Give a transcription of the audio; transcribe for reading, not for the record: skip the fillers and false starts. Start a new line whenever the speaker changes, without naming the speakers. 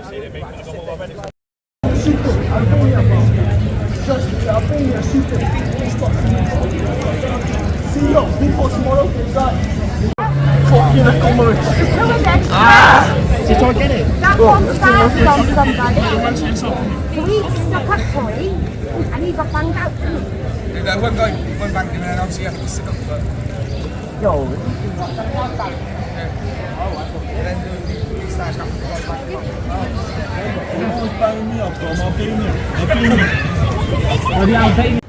Fucking accommodation. Did you try and get it?
That one's down from somebody. 3 stuck up for him, and he got banged out.
No, one banged him, and then obviously you have to stick up for it.
Yo.
Then he starts having to go back.
He was banging me up, though. I'm beating him.